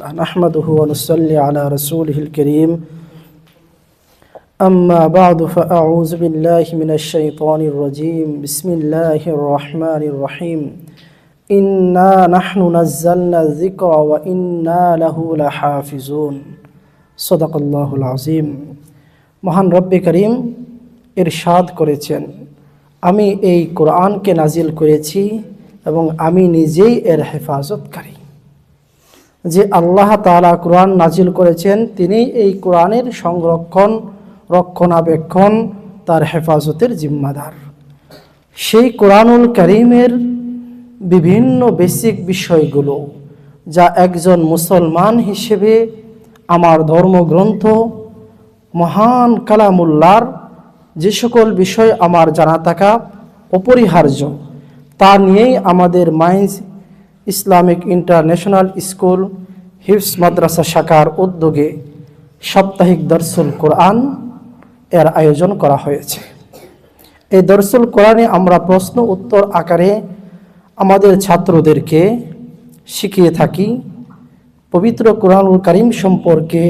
لله نحمده ونصلي على رسوله الكريم أما بعد فأعوذ بالله من الشيطان الرجيم بسم الله الرحمن الرحيم إنا نحن نزلنا الذكر وإنا له لحافظون صدق الله العظيم মহান রব্বে করিম ইরশাদ করেছেন, আমি এই কোরআনকে নাজিল করেছি এবং আমি নিজেই এর হেফাজতকারী। যে আল্লাহ তাআলা কোরআন নাজিল করেছেন তিনি এই কোরআনের সংরক্ষণ, রক্ষণাবেক্ষণ, তার হেফাজতের জিম্মাদার। সেই কোরআনুল কারীমের বিভিন্ন বেসিক বিষয়গুলো যা একজন মুসলমান হিসেবে আমার ধর্মগ্রন্থ মহান কালামুল্লাহর যে সকল বিষয় আমার জানা থাকা অপরিহার্য, তা নিয়েই আমাদের মাইন্স ইসলামিক ইন্টারন্যাশনাল স্কুল হিফজ মাদ্রাসা শাখার উদ্যোগে সাপ্তাহিক দরসুল কোরআন এর আয়োজন করা হয়েছে। এই দরসুল কোরআনে আমরা প্রশ্ন উত্তর আকারে আমাদের ছাত্রদেরকে শিখিয়ে থাকি পবিত্র কোরআনুল কারীম সম্পর্কে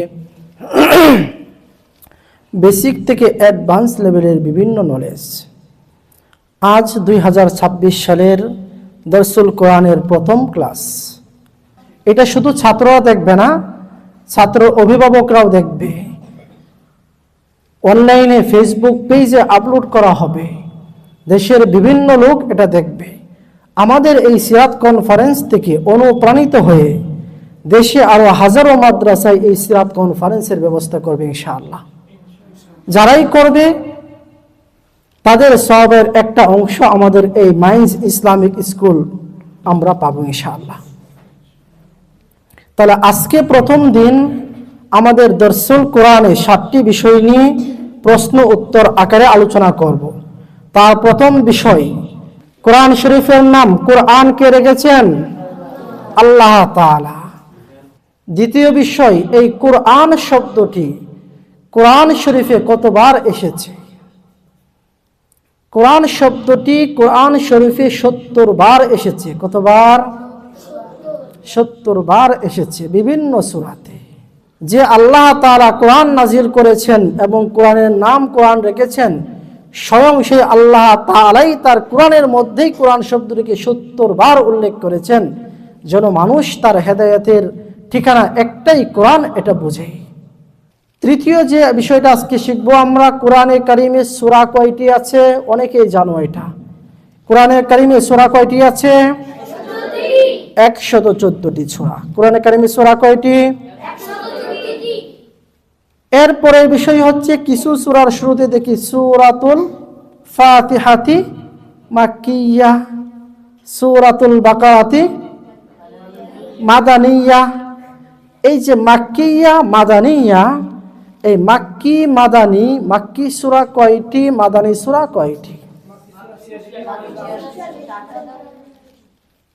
বেসিক থেকে অ্যাডভান্স লেভেলের বিভিন্ন নলেজ। আজ 2026 সালের দরসুল কোরআনের প্রথম ক্লাস। এটা শুধু ছাত্ররা দেখবে না, ছাত্র অভিভাবকরাও দেখবে। অনলাইনে ফেসবুক পেজে আপলোড করা হবে, দেশের বিভিন্ন লোক এটা দেখবে। আমাদের এই সিরাত কনফারেন্স থেকে অনুপ্রাণিত হয়ে দেশে আরো হাজারো মাদ্রাসায় এই সিরাত কনফারেন্সের ব্যবস্থা করবে ইনশাআল্লাহ। যারাই করবে তাদের সওয়াবের একটা অংশ আমাদের এই মাইন্স ইসলামিক স্কুল আমরা পাবো ইনশাআল্লাহ। তাহলে আজকে প্রথম দিন আমাদের দরসুল কোরআনে 7টি বিষয় নিয়ে প্রশ্ন উত্তর আকারে আলোচনা করব। তার প্রথম বিষয়, কোরআন শরীফের নাম কোরআন কে রেখেছেন? আল্লাহ তাআলা। দ্বিতীয় বিষয়, এই কোরআন শব্দটি কোরআন শরীফে কতবার এসেছে? কোরআন শব্দটি কোরআন শরীফে 70 বার এসেছে। কতবার? 70 বার এসেছে বিভিন্ন সূরাতে। যে আল্লাহ তাআলা কোরআন নাজিল করেছেন এবং কোরআনের নাম কোরআন রেখেছেন, স্বয়ং সেই আল্লাহ তাআলাই তার কোরআনের মধ্যেই কোরআন শব্দটিকে 70 বার উল্লেখ করেছেন, যেন মানুষ তার হেদায়েতের ঠিকানা একটাই কোরআন এটা বোঝে। তৃতীয় যে বিষয়টা আজকে শিখবো আমরা, কোরআনে কারিমে সূরা কয়টি আছে? অনেকেই জানো এটা। কোরআনে কারিমে সূরা কয়টি আছে? 114টি সূরা। কোরআনে কারিমে সূরা কয়টি? 114টি। এরপরে বিষয় হচ্ছে কিছু সূরার শুরুতে দেখি সূরাতুল ফাতিহাতি মাক্কিয়া, সূরাতুল বাকারাতি মাদানিয়া। এই যে মাক্কিয়া মাদানিয়া, এই মাক্কি মাদানি, মাক্কি সূরা কয়টি, মাদানি সূরা কয়টি?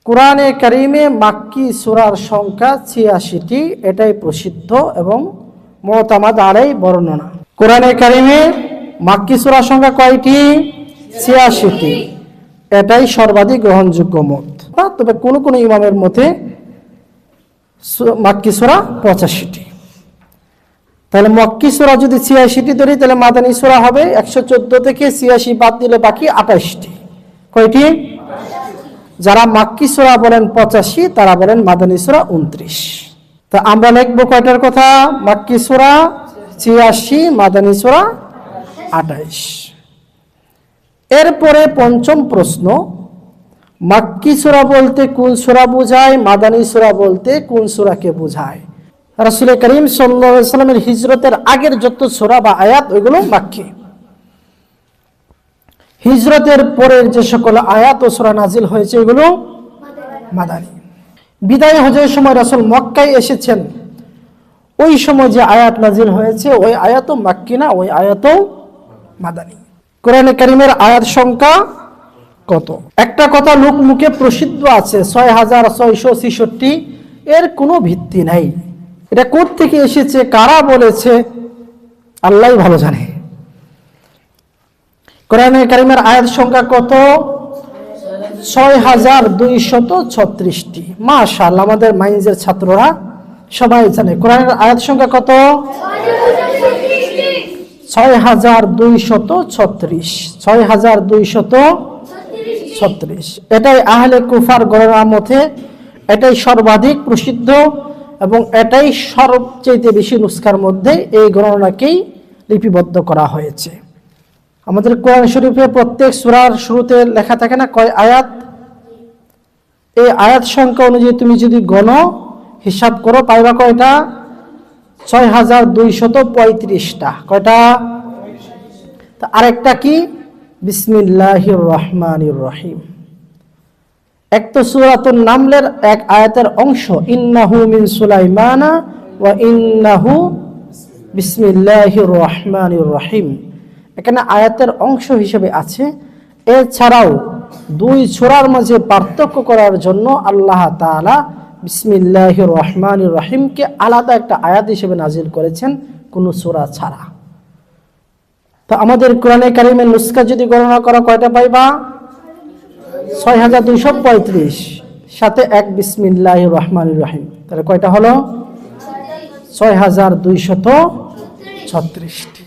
কোরআনে কারীমে মাক্কি সূরার সংখ্যা 86টি। এটাই প্রসিদ্ধ এবং মুতামাদ আলাই বর্ণনা। কোরআনে কারীমে মাক্কি সূরার সংখ্যা কয়টি? 86টি। এটাই সর্বাধিক গ্রহণযোগ্য মত। তবে কোন কোন ইমামের মতে মাক্কি সূরা 85টি। তাহলে মক্কি সূরা যদি 86টি ধরি, তাহলে মাদানী সূরা হবে 114 থেকে 86 বাদ দিলে বাকি 28টি। কয়টি? যারা মাক্কি সূরা বলেন 85, তারা বলেন মাদানী সূরা 29। তা আমরা লিখবো কয়টার কথা? মাক্কি সূরা 86, মাদানী সূরা 28। এরপরে পঞ্চম প্রশ্ন, মাক্কি সূরা বলতে কোন সূরা বোঝায়? মাদানী সূরা বলতে কোন সূরাকে বোঝায়? রাসূল করিম সাল্লাল্লাহু আলাইহি ওয়াসাল্লামের হিজরতের আগের যত সূরা বা আয়াত ওইগুলো মাক্কি। হিজরতের পরের যে সকল আয়াত ও সূরা নাজিল হয়েছে এগুলো মাদানী। বিদায় হজের সময় রাসূল মক্কায় এসেছেন, ওই সময় যে আয়াত নাজিল হয়েছে ওই আয়াতও মাক্কি না, ওই আয়াতও মাদানী। কোরআনে কারীমের আয়াত সংখ্যা কত? একটা কথা লোক মুখে প্রসিদ্ধ আছে 6666। এর কোনো ভিত্তি নাই। এটা কোথা থেকে এসেছে, কারা বলেছে, আল্লাহই ভালো জানে। কোরআনে কারীমের আয়াত সংখ্যা কত? 6236টি। মাশাআল্লাহ, আমাদের মাইন্সের ছাত্ররা সবাই জানে কোরআনের আয়াত সংখ্যা কত? 6236। 6236। এটাই আহলে কুফার গণনার মধ্যে এটাই সর্বাধিক প্রসিদ্ধ এবং এটাই সবচেয়ে বেশি নুসখার মধ্যে এই গণনাকেই লিপিবদ্ধ করা হয়েছে। আমাদের কোরআন শরীফে প্রত্যেক সূরার শুরুতে লেখা থাকে না কয় আয়াত? এই আয়াত সংখ্যা অনুযায়ী তুমি যদি গণো, হিসাব করো, পাইবা কয়টা? 6235টা। কয়টা? আরেকটা কি? বিসমিল্লাহির রহমানির রহিম। এক তো সূরাতুন নামলের এক আয়াতের অংশ, ইন্নাহু মিন সুলাইমানা ওয়া ইন্নাহু বিসমিল্লাহির রহমানির রহিম। এখানে আয়াতের অংশ হিসেবে আছে। এছাড়াও দুই সূরার মাঝে পার্থক্য করার জন্য আল্লাহ তাআলা বিসমিল্লাহির রহমানির রহিমকে আলাদা একটা আয়াত হিসেবে নাজিল করেছেন কোন সূরা ছাড়া। তো আমাদের কোরআনে কারিমের নুসখা যদি গণনা করা কয়টা পাইবা? 6235 সাথে এক বিসমিল্লাহির রহমানির রহিম, তাহলে কয়টা হলো? 6236।